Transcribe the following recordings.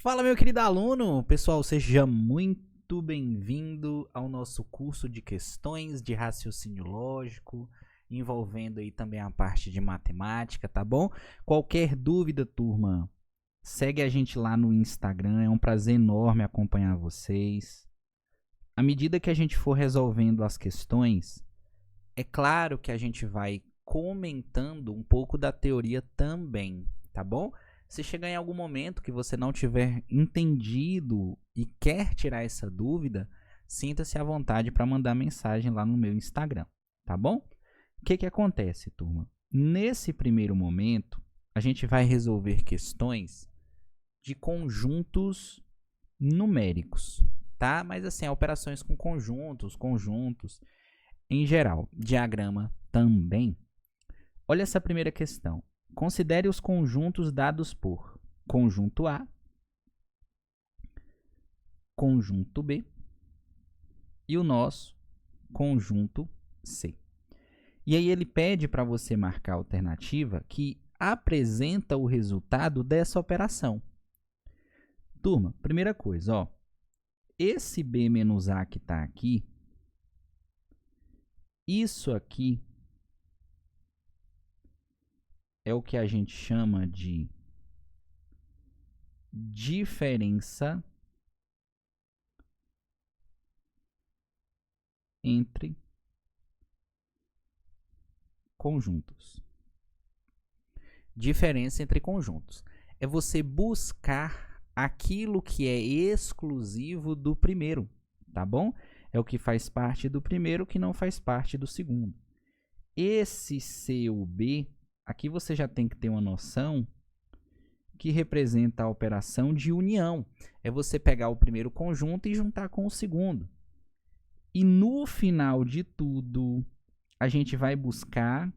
Fala, meu querido aluno! Pessoal, seja muito bem-vindo ao nosso curso de questões de raciocínio lógico, envolvendo aí também a parte de matemática, tá bom? Qualquer dúvida, turma, segue a gente lá no Instagram, é um prazer enorme acompanhar vocês. À medida que a gente for resolvendo as questões, é claro que a gente vai comentando um pouco da teoria também, tá bom? Se chegar em algum momento que você não tiver entendido e quer tirar essa dúvida, sinta-se à vontade para mandar mensagem lá no meu Instagram, tá bom? O que acontece, turma? Nesse primeiro momento, a gente vai resolver questões de conjuntos numéricos, tá? Mas assim, operações com conjuntos em geral, diagrama também. Olha essa primeira questão. Considere os conjuntos dados por conjunto A, conjunto B e o nosso conjunto C. E aí ele pede para você marcar a alternativa que apresenta o resultado dessa operação. Turma, primeira coisa, ó, esse B menos A que está aqui, isso aqui é o que a gente chama de diferença entre conjuntos. Diferença entre conjuntos é você buscar aquilo que é exclusivo do primeiro, tá bom? É o que faz parte do primeiro que não faz parte do segundo. Esse C ou B, aqui você já tem que ter uma noção que representa a operação de união. É você pegar o primeiro conjunto e juntar com o segundo. E no final de tudo, a gente vai buscar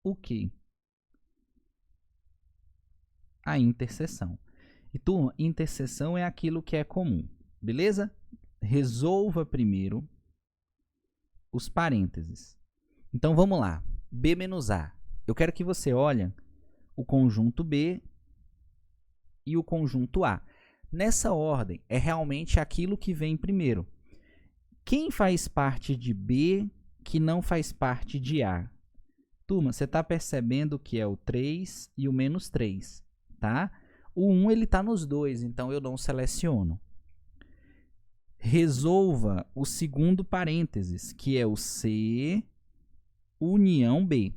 o quê? A interseção. E, turma, interseção é aquilo que é comum, beleza? Resolva primeiro os parênteses. Então, vamos lá. B menos A. Eu quero que você olhe o conjunto B e o conjunto A. Nessa ordem, é realmente aquilo que vem primeiro. Quem faz parte de B que não faz parte de A? Turma, você está percebendo que é o 3 e o menos 3, tá? O 1 ele está nos dois, então eu não seleciono. Resolva o segundo parênteses, que é o C união B.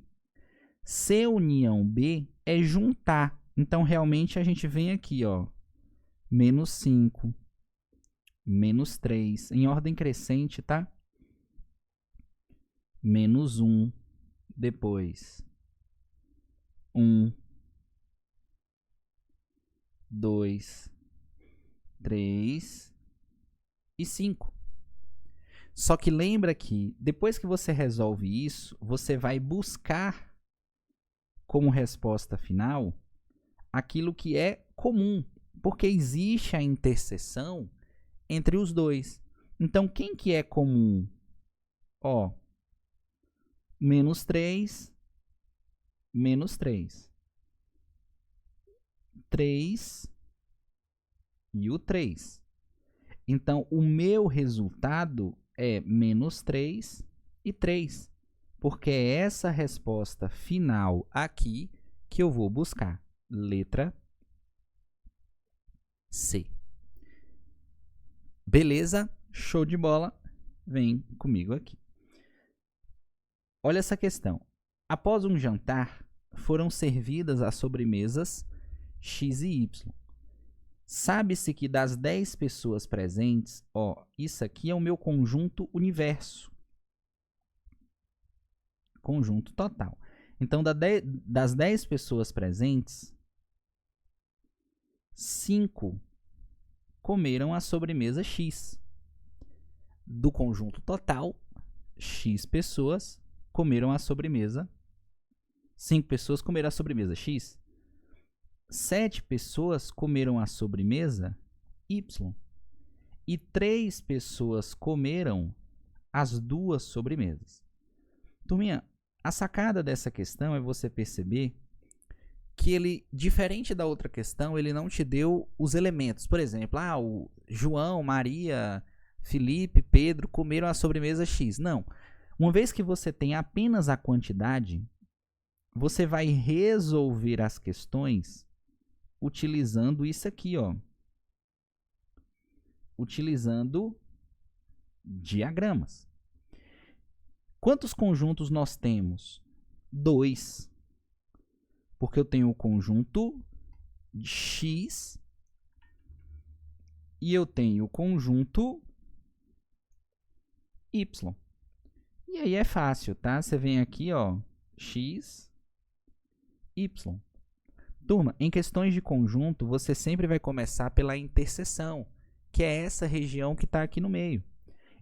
C união B é juntar. Então, realmente, a gente vem aqui, ó, menos 5, menos 3, em ordem crescente, tá? Menos 1, depois 1, 2, 3 e 5. Só que lembra que depois que você resolve isso, você vai buscar como resposta final aquilo que é comum, porque existe a interseção entre os dois. Então, quem que é comum? Ó, menos 3, menos 3. 3 e o 3. Então, o meu resultado é menos 3 e 3, porque é essa resposta final aqui que eu vou buscar. Letra C. Beleza? Show de bola. Vem comigo aqui. Olha essa questão. Após um jantar, foram servidas as sobremesas X e Y. Sabe-se que das 10 pessoas presentes, ó, isso aqui é o meu conjunto universo. Conjunto total. Então, das 10 pessoas presentes, 5 comeram a sobremesa X. Do conjunto total, X pessoas comeram a sobremesa. 5 pessoas comeram a sobremesa X. 7 pessoas comeram a sobremesa Y. E 3 pessoas comeram as duas sobremesas. Turminha, a sacada dessa questão é você perceber que ele, diferente da outra questão, ele não te deu os elementos. Por exemplo, o João, Maria, Felipe, Pedro comeram a sobremesa X. Não. Uma vez que você tem apenas a quantidade, você vai resolver as questões utilizando isso aqui, ó. Utilizando diagramas. Quantos conjuntos nós temos? 2. Porque eu tenho o conjunto X e eu tenho o conjunto Y. E aí é fácil, tá? Você vem aqui, ó, X, Y. Turma, em questões de conjunto, você sempre vai começar pela interseção, que é essa região que está aqui no meio.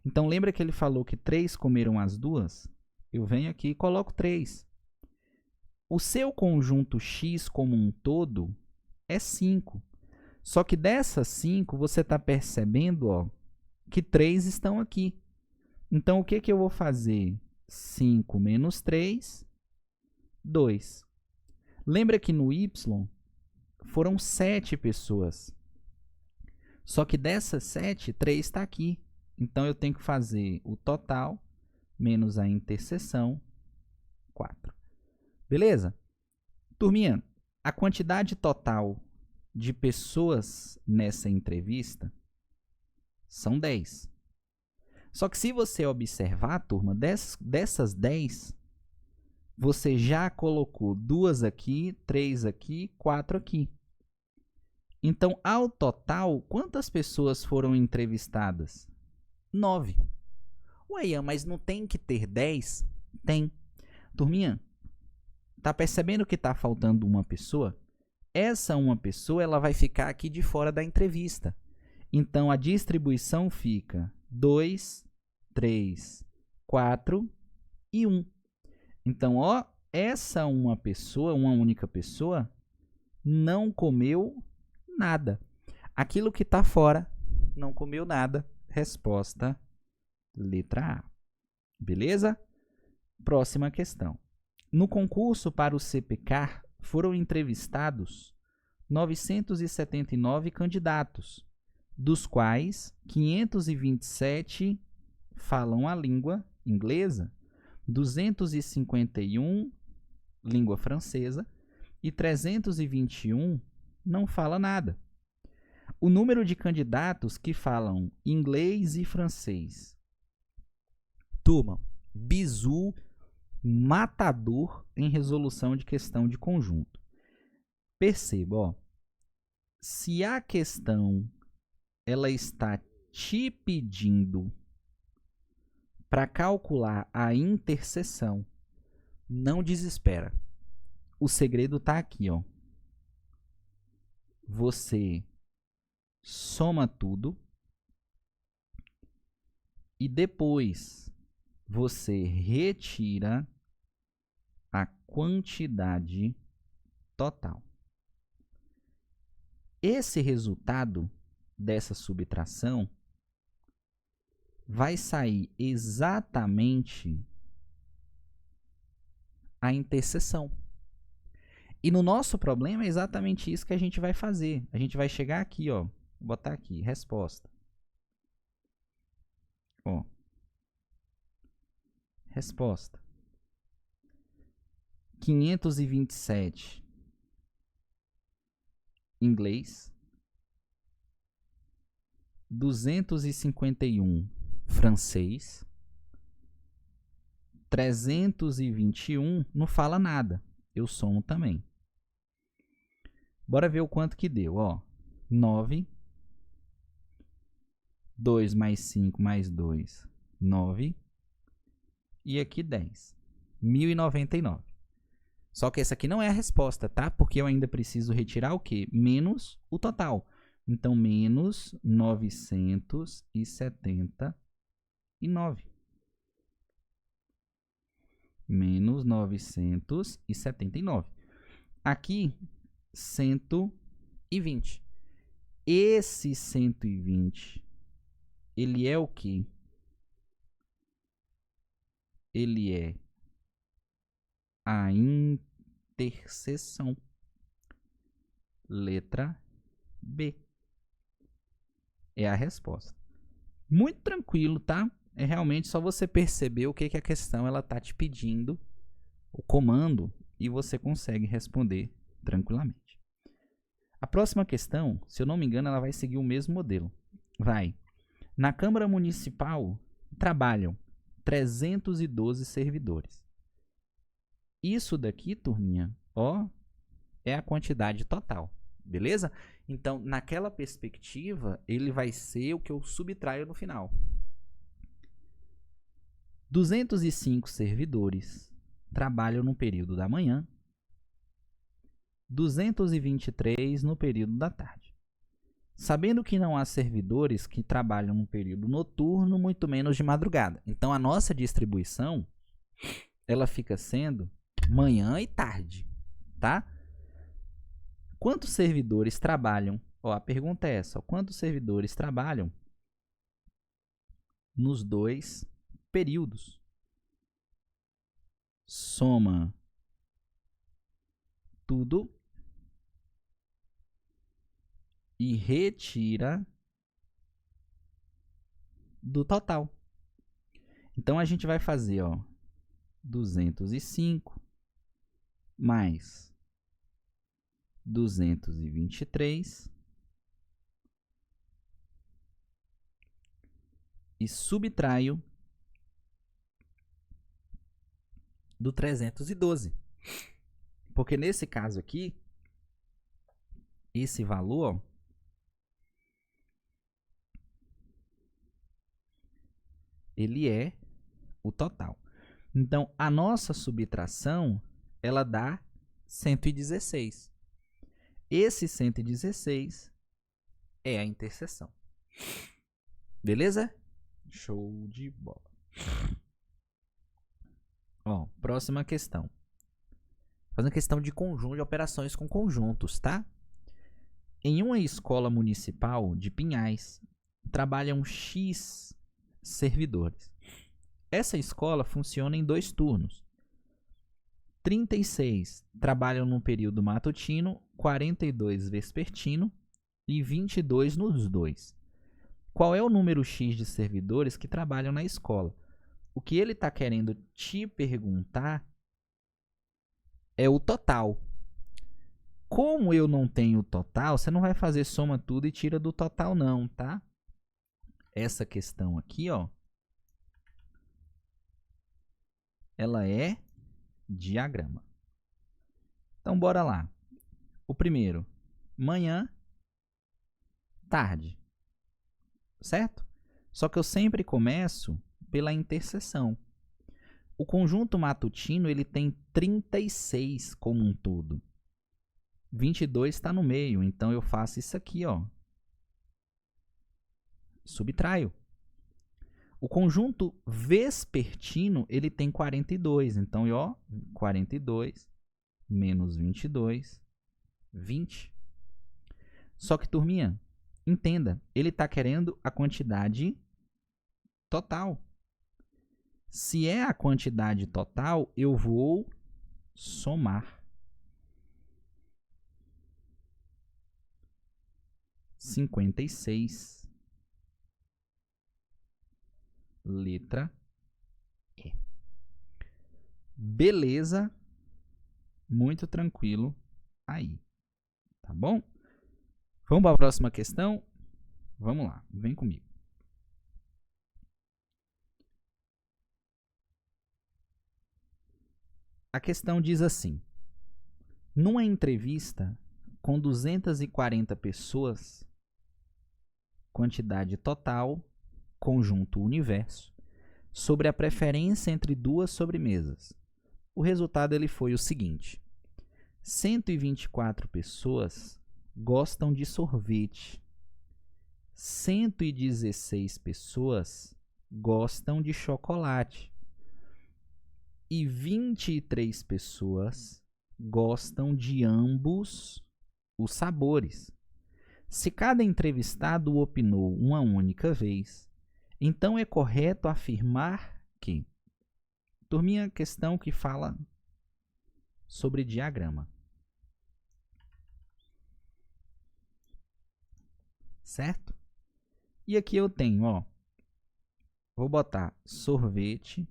Então, lembra que ele falou que 3 comeram as duas? Eu venho aqui e coloco 3. O seu conjunto X como um todo é 5. Só que dessas 5, você está percebendo, ó, que 3 estão aqui. Então, o que eu vou fazer? 5 menos 3, 2. Lembra que no Y foram 7 pessoas. Só que dessas 7, 3 está aqui. Então, eu tenho que fazer o total menos a interseção, 4. Beleza? Turminha, a quantidade total de pessoas nessa entrevista são 10. Só que se você observar, turma, dessas 10, você já colocou 2 aqui, 3 aqui, 4 aqui. Então, ao total, quantas pessoas foram entrevistadas? 9. Ué, Ian, mas não tem que ter 10? Tem. Turminha, tá percebendo que tá faltando uma pessoa? Essa uma pessoa, ela vai ficar aqui de fora da entrevista. Então, a distribuição fica 2, 3, 4 e 1. Então, ó, essa uma pessoa, uma única pessoa, não comeu nada. Aquilo que está fora não comeu nada. Resposta, letra A. Beleza? Próxima questão. No concurso para o CPCAR, foram entrevistados 979 candidatos, dos quais 527 falam a língua inglesa, 251 língua francesa e 321 não fala nada. O número de candidatos que falam inglês e francês. Turma, bizu matador em resolução de questão de conjunto. Perceba, ó, se a questão ela está te pedindo para calcular a interseção, não desespera. O segredo está aqui, ó. Você soma tudo e depois você retira a quantidade total. Esse resultado dessa subtração vai sair exatamente a interseção. E no nosso problema é exatamente isso que a gente vai fazer. A gente vai chegar aqui, ó, botar aqui, resposta. Ó. Resposta. 527 inglês, 251 francês, 321 não fala nada. Eu somo também. Bora ver o quanto que deu, ó. 9, 2 mais 5 mais 2, 9. E aqui 10. 1099. Só que essa aqui não é a resposta, tá? Porque eu ainda preciso retirar o quê? Menos o total. Então, menos 979. Menos 979. Aqui, 120. Esse 120, ele é o quê? Ele é a interseção. Letra B. É a resposta. Muito tranquilo, tá? É realmente só você perceber o que a questão ela tá te pedindo, o comando, e você consegue responder tranquilamente. A próxima questão, se eu não me engano, ela vai seguir o mesmo modelo. Vai. Na Câmara Municipal trabalham 312 servidores. Isso daqui, turminha, ó, é a quantidade total, beleza? Então, naquela perspectiva, ele vai ser o que eu subtraio no final. 205 servidores trabalham no período da manhã, 223 no período da tarde. Sabendo que não há servidores que trabalham no período noturno, muito menos de madrugada. Então, a nossa distribuição, ela fica sendo manhã e tarde, tá? Quantos servidores trabalham? Ó, a pergunta é essa. Ó, quantos servidores trabalham nos dois períodos? Soma tudo e retira do total. Então, a gente vai fazer, ó, 205 mais 223 e subtraio do 312. Porque nesse caso aqui, esse valor, ó, ele é o total. Então, a nossa subtração, ela dá 116. Esse 116 é a interseção. Beleza? Show de bola. Ó, próxima questão. Fazendo questão de conjunto de operações com conjuntos, tá? Em uma escola municipal de Pinhais, trabalham X servidores. Essa escola funciona em 2 turnos. 36 trabalham no período matutino, 42 vespertino e 22 nos 2. Qual é o número X de servidores que trabalham na escola? O que ele está querendo te perguntar é o total. Como eu não tenho o total, você não vai fazer soma tudo e tira do total não, tá? Essa questão aqui, ó, ela é diagrama. Então, bora lá. O primeiro, manhã, tarde. Certo? Só que eu sempre começo pela interseção. O conjunto matutino ele tem 36 como um todo. 22 está no meio, então eu faço isso aqui, ó. Subtraio. O conjunto vespertino ele tem 42, então ó, 42 menos 22, 20. Só que, turminha, entenda, ele está querendo a quantidade total. Se é a quantidade total, eu vou somar. 56. Letra E. Beleza? Muito tranquilo aí. Tá bom? Vamos para a próxima questão? Vamos lá, vem comigo. A questão diz assim: numa entrevista com 240 pessoas, quantidade total, conjunto universo, sobre a preferência entre duas sobremesas. O resultado ele foi o seguinte: 124 pessoas gostam de sorvete, 116 pessoas gostam de chocolate e 23 pessoas gostam de ambos os sabores. Se cada entrevistado opinou uma única vez, então é correto afirmar que... Turminha, questão que fala sobre diagrama. certo? E aqui eu tenho, ó, vou botar sorvete,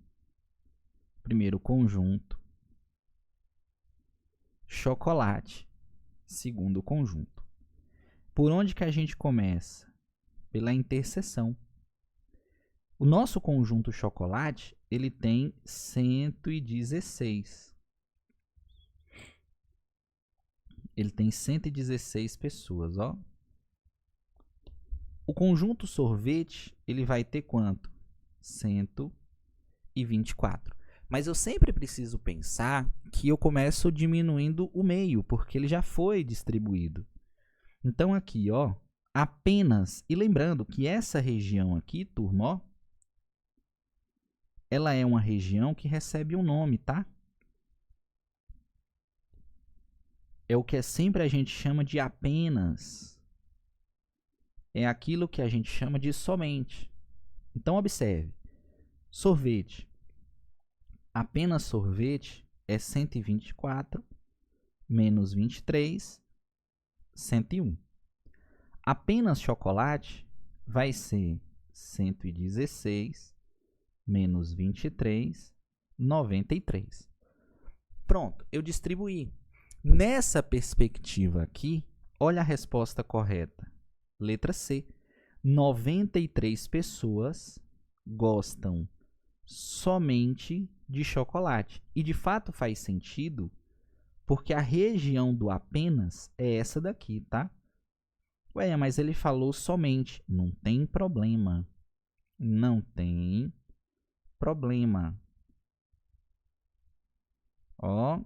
primeiro conjunto, chocolate, segundo conjunto. Por onde que a gente começa? Pela interseção. O nosso conjunto chocolate, ele tem 116. Ele tem 116 pessoas, ó. O conjunto sorvete, ele vai ter quanto? 124. Mas eu sempre preciso pensar que eu começo diminuindo o meio, porque ele já foi distribuído. Então aqui, ó, apenas, e lembrando que essa região aqui, turma, ó, ela é uma região que recebe um nome, tá? É o que sempre a gente chama de apenas. É aquilo que a gente chama de somente. Então, observe. Sorvete. Apenas sorvete é 124 menos 23, 101. Apenas chocolate vai ser 116 menos 23, 93. Pronto, eu distribuí. Nessa perspectiva aqui, olha a resposta correta. Letra C. 93 pessoas gostam somente de chocolate. E de fato faz sentido, porque a região do apenas é essa daqui, tá? Ué, mas ele falou somente. Não tem problema. Não tem problema. Ó.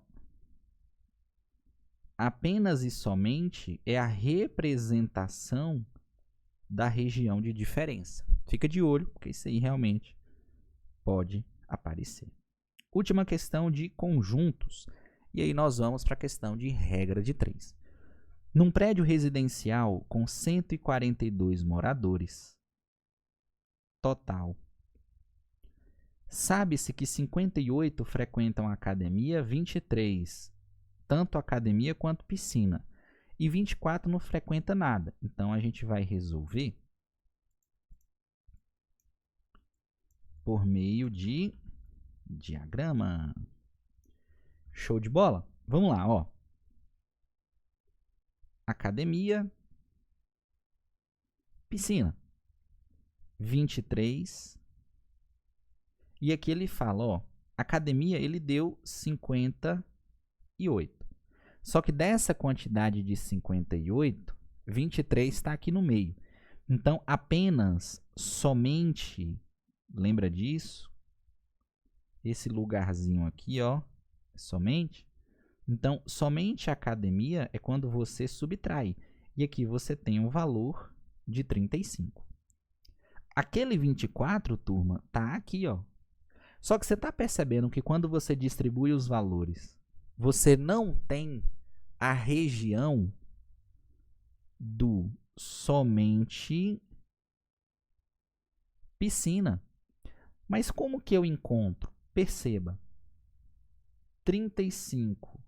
Apenas e somente é a representação da região de diferença. Fica de olho, porque isso aí realmente pode aparecer. Última questão de conjuntos. E aí nós vamos para a questão de regra de 3. Num prédio residencial com 142 moradores, total, sabe-se que 58 frequentam a academia, 23 tanto academia quanto piscina, e 24 não frequenta nada. Então, a gente vai resolver por meio de diagrama. Show de bola? Vamos lá, ó. Academia, piscina, 23. E aqui ele fala, ó, academia ele deu 58. Só que dessa quantidade de 58, 23 está aqui no meio. Então, apenas, somente, lembra disso? Esse lugarzinho aqui, ó, somente. Então, somente a academia é quando você subtrai. E aqui você tem um valor de 35. Aquele 24, turma, tá aqui, ó. Só que você está percebendo que quando você distribui os valores, você não tem a região do somente piscina. Mas como que eu encontro? Perceba, 35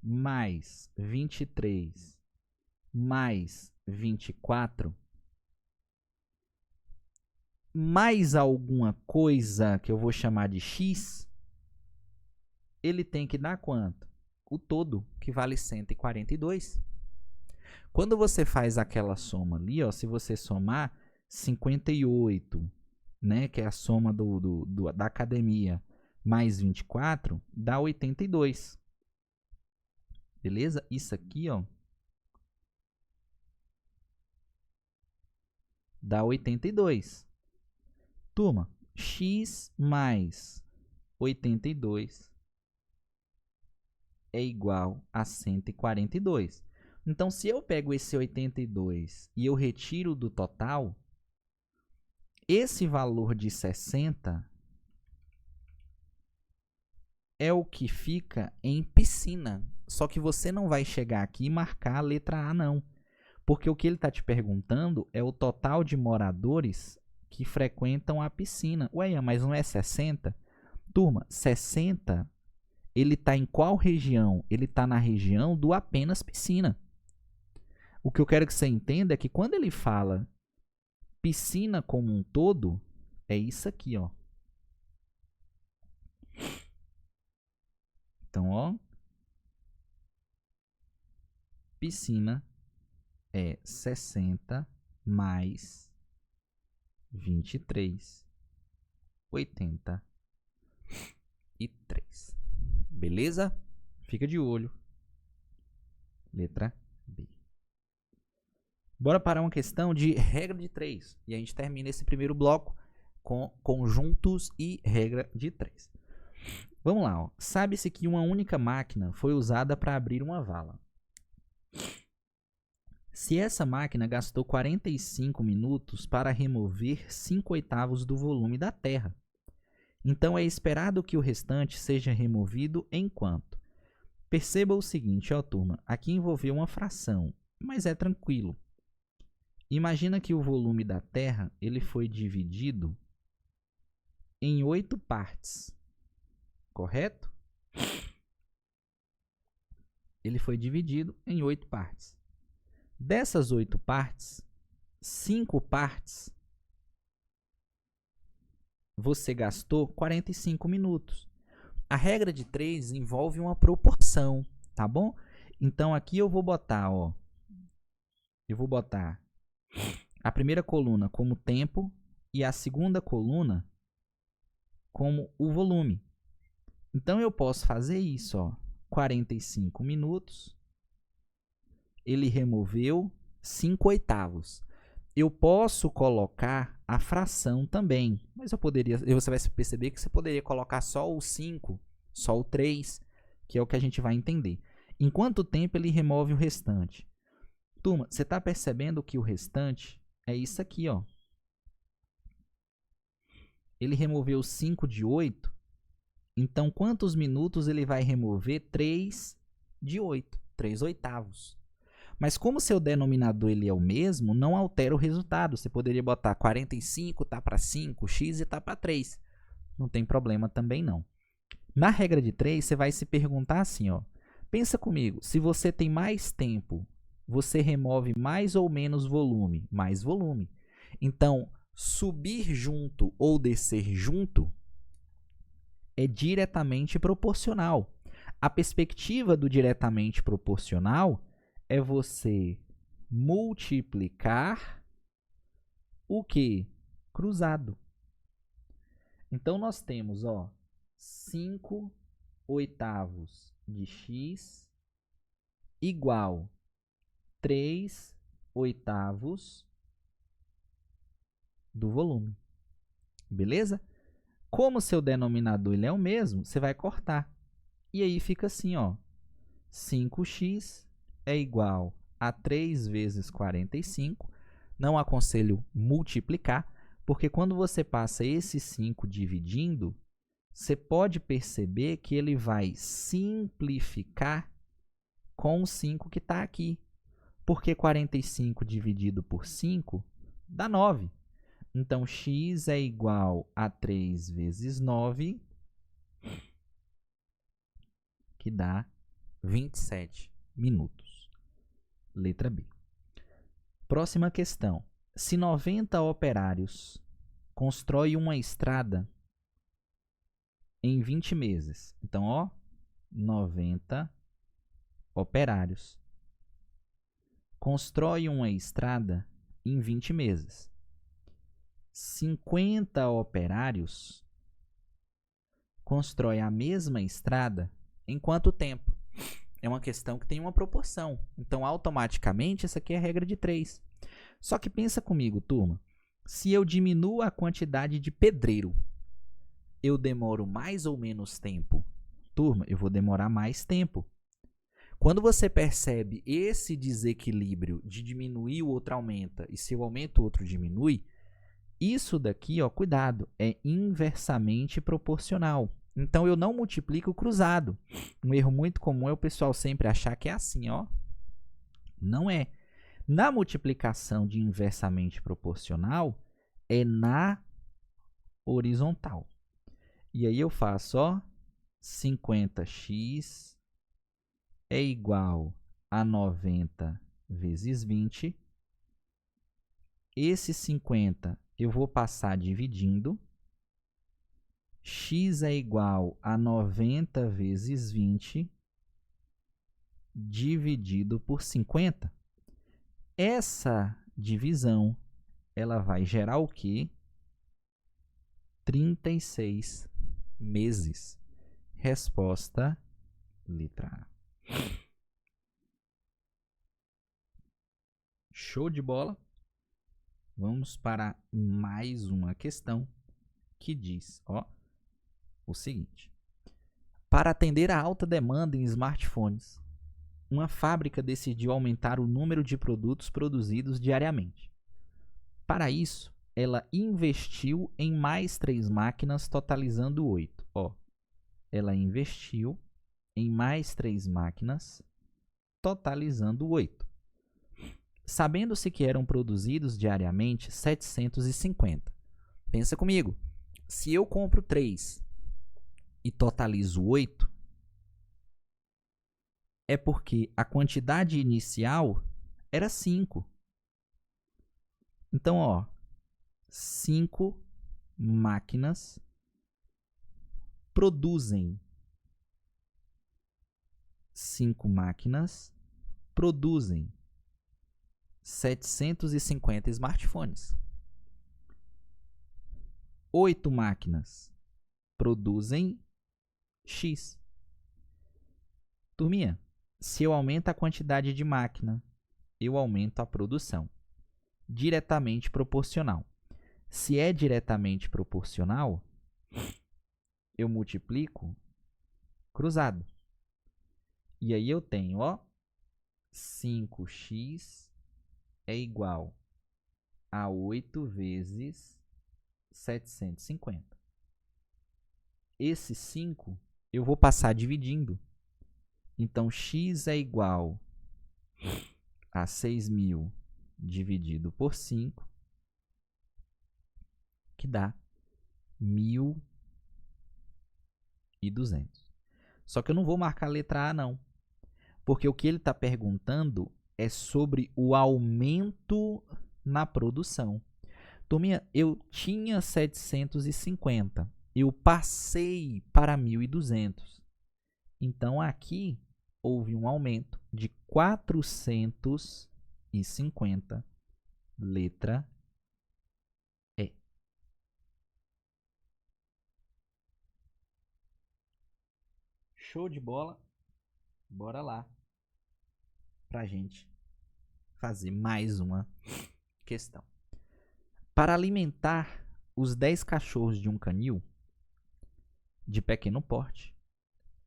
mais 23 mais 24, mais alguma coisa que eu vou chamar de x, ele tem que dar quanto? O todo, que vale 142. Quando você faz aquela soma ali, ó, se você somar 58, né, que é a soma da academia, mais 24, dá 82. Beleza? Isso aqui, ó, dá 82. Turma, x mais 82 é igual a 142. Então, se eu pego esse 82 e eu retiro do total, esse valor de 60 é o que fica em piscina. Só que você não vai chegar aqui e marcar a letra A, não. Porque o que ele está te perguntando é o total de moradores que frequentam a piscina. Ué, mas não é 60? Turma, 60, ele está em qual região? Ele está na região do apenas piscina. O que eu quero que você entenda é que quando ele fala piscina como um todo, é isso aqui, ó. Então, ó, piscina é 60 mais 23, 83. Beleza? Fica de olho. Letra B. Bora para uma questão de regra de 3. E a gente termina esse primeiro bloco com conjuntos e regra de 3. Vamos lá. Sabe-se que uma única máquina foi usada para abrir uma vala. Se essa máquina gastou 45 minutos para remover 5/8 do volume da Terra, então é esperado que o restante seja removido em quanto? Perceba o seguinte, ó turma, aqui envolveu uma fração, mas é tranquilo. Imagina que o volume da Terra ele foi dividido em 8 partes, correto? Ele foi dividido em 8 partes. Dessas 8 partes, 5 partes você gastou 45 minutos. A regra de 3 envolve uma proporção, tá bom? Então aqui eu vou botar, ó, a primeira coluna como tempo e a segunda coluna como o volume. Então eu posso fazer isso, ó, 45 minutos, ele removeu 5/8. Eu posso colocar a fração também, mas você vai perceber que você poderia colocar só o 5, só o 3, que é o que a gente vai entender. Em quanto tempo ele remove o restante? Turma, você está percebendo que o restante é isso aqui, ó. Ele removeu 5 de 8, então quantos minutos ele vai remover? 3 de 8, 3/8. Mas como seu denominador ele é o mesmo, não altera o resultado. Você poderia botar 45, tá para 5, x e tá para 3. Não tem problema também não. Na regra de 3, você vai se perguntar assim, ó. Pensa comigo, se você tem mais tempo, você remove mais ou menos volume? Mais volume. Então, subir junto ou descer junto é diretamente proporcional. A perspectiva do diretamente proporcional é você multiplicar o que? Cruzado. Então, nós temos, ó, 5/8 de x igual 3/8 do volume. Beleza? Como seu denominador ele é o mesmo, você vai cortar. E aí fica assim, ó, 5x é igual a 3 vezes 45. Não aconselho multiplicar, porque quando você passa esse 5 dividindo, você pode perceber que ele vai simplificar com o 5 que está aqui. Porque 45 dividido por 5 dá 9. Então, x é igual a 3 vezes 9, que dá 27 minutos. Letra B. Próxima questão. Se 90 operários constroem uma estrada em 20 meses. Então, ó, 90 operários constroem uma estrada em 20 meses. 50 operários constroem a mesma estrada em quanto tempo? É uma questão que tem uma proporção. Então, automaticamente, essa aqui é a regra de 3. Só que pensa comigo, turma. Se eu diminuo a quantidade de pedreiro, eu demoro mais ou menos tempo? Turma, eu vou demorar mais tempo. Quando você percebe esse desequilíbrio de diminuir, o outro aumenta, e se eu aumento, o outro diminui, isso daqui, ó, cuidado, é inversamente proporcional. Então, eu não multiplico cruzado. Um erro muito comum é o pessoal sempre achar que é assim, ó. Não é. Na multiplicação de inversamente proporcional, é na horizontal. E aí eu faço, ó, 50x é igual a 90 vezes 20. Esse 50 eu vou passar dividindo. X é igual a 90 vezes 20 dividido por 50. Essa divisão, ela vai gerar o quê? 36 meses. Resposta, letra A. Show de bola? Vamos para mais uma questão que diz, o seguinte. Para atender a alta demanda em smartphones, uma fábrica decidiu aumentar o número de produtos produzidos diariamente. Para isso, ela investiu em mais 3 máquinas, totalizando 8. Ela investiu em mais 3 máquinas, totalizando 8. Sabendo-se que eram produzidos diariamente 750. Pensa comigo. Se eu compro 3 e totalizo 8, é porque a quantidade inicial era 5. Então, 5 máquinas produzem 750 smartphones. 8 máquinas produzem X. Turminha, se eu aumento a quantidade de máquina, eu aumento a produção. Diretamente proporcional. Se é diretamente proporcional, eu multiplico cruzado. E aí eu tenho, 5x é igual a 8 vezes 750. Esse 5 eu vou passar dividindo. Então, x é igual a 6.000 dividido por 5, que dá 1.200. Só que eu não vou marcar a letra A, não. Porque o que ele está perguntando é sobre o aumento na produção. Turminha, eu tinha 750. Eu passei para 1.200. Então, aqui houve um aumento de 450, letra E. Show de bola? Bora lá para a gente fazer mais uma questão. Para alimentar os 10 cachorros de um canil de pequeno porte,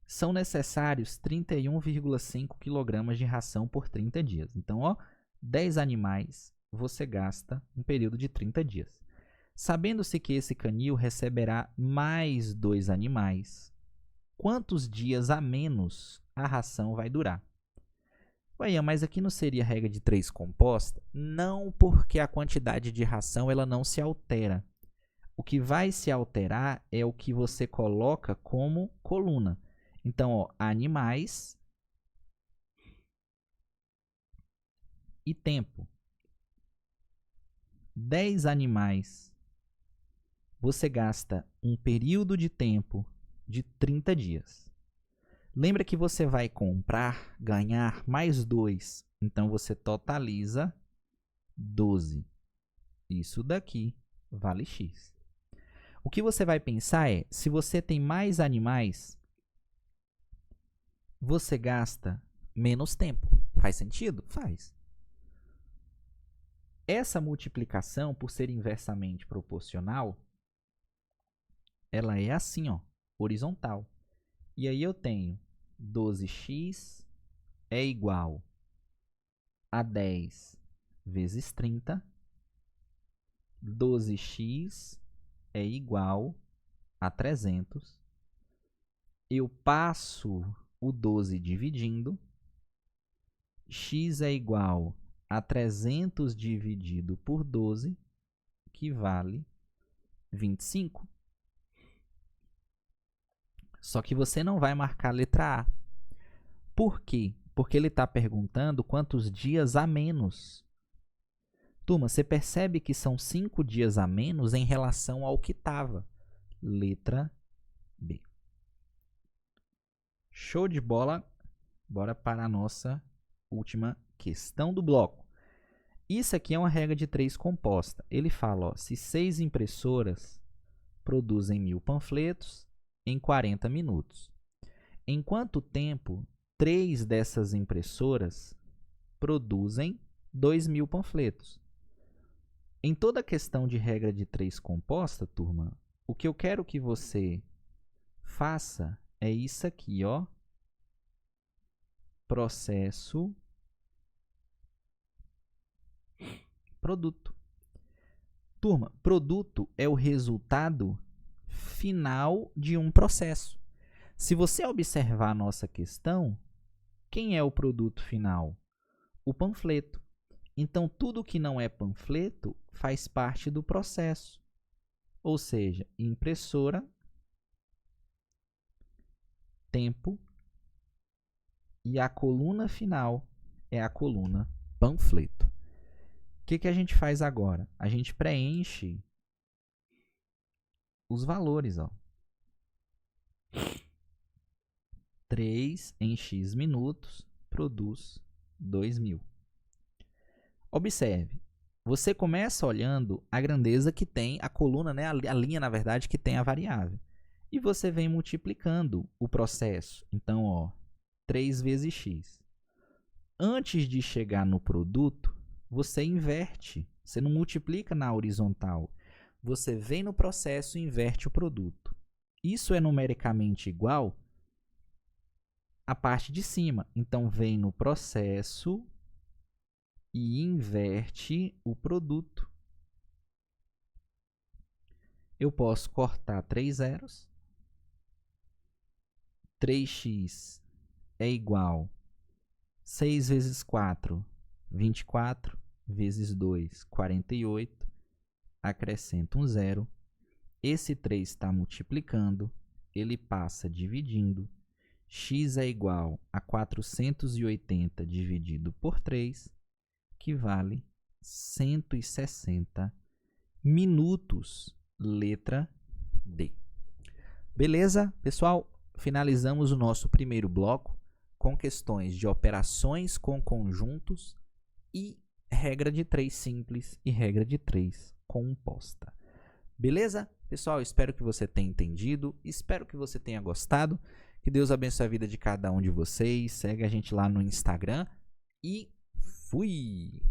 são necessários 31,5 kg de ração por 30 dias. Então, 10 animais você gasta um período de 30 dias. Sabendo-se que esse canil receberá mais 2 animais, quantos dias a menos a ração vai durar? Ué, mas aqui não seria regra de 3 composta? Não, porque a quantidade de ração ela não se altera. O que vai se alterar é o que você coloca como coluna. Então, animais e tempo. 10 animais. Você gasta um período de tempo de 30 dias. Lembra que você vai comprar, ganhar mais 2. Então, você totaliza 12. Isso daqui vale X. O que você vai pensar é, se você tem mais animais, você gasta menos tempo. Faz sentido? Faz. Essa multiplicação, por ser inversamente proporcional, ela é assim, horizontal. E aí eu tenho 12x é igual a 10 vezes 30. 12x é igual a 300. Eu passo o 12 dividindo. X é igual a 300 dividido por 12, que vale 25. Só que você não vai marcar a letra A. Por quê? porque ele está perguntando quantos dias a menos. Turma, você percebe que são 5 dias a menos em relação ao que estava. Letra B. Show de bola. Bora para a nossa última questão do bloco. Isso aqui é uma regra de 3 composta. Ele fala, ó, se 6 impressoras produzem 1000 panfletos em 40 minutos. Em quanto tempo 3 dessas impressoras produzem 2000 panfletos? Em toda questão de regra de 3 composta, turma, o que eu quero que você faça é isso aqui, ó. Processo, produto. Turma, produto é o resultado final de um processo. Se você observar a nossa questão, quem é o produto final? O panfleto. Então, tudo que não é panfleto faz parte do processo. Ou seja, impressora, tempo, e a coluna final é a coluna panfleto. O que a gente faz agora? A gente preenche os valores. Ó. 3 em x minutos produz 2000. Observe, você começa olhando a grandeza que tem a coluna, né? A linha, na verdade, que tem a variável. E você vem multiplicando o processo. Então, ó, 3 vezes x. Antes de chegar no produto, você inverte. Você não multiplica na horizontal. Você vem no processo e inverte o produto. Isso é numericamente igual à parte de cima. Então, vem no processo e inverte o produto. Eu posso cortar 3 zeros. 3x é igual a 6 vezes 4, 24, vezes 2, 48. Acrescento um zero. Esse 3 está multiplicando, ele passa dividindo. X é igual a 480 dividido por 3, que vale 160 minutos. Letra D. Beleza, pessoal? Finalizamos o nosso primeiro bloco com questões de operações com conjuntos e regra de 3 simples e regra de 3 composta. Beleza? Pessoal, espero que você tenha entendido, espero que você tenha gostado. Que Deus abençoe a vida de cada um de vocês. Segue a gente lá no Instagram e fui!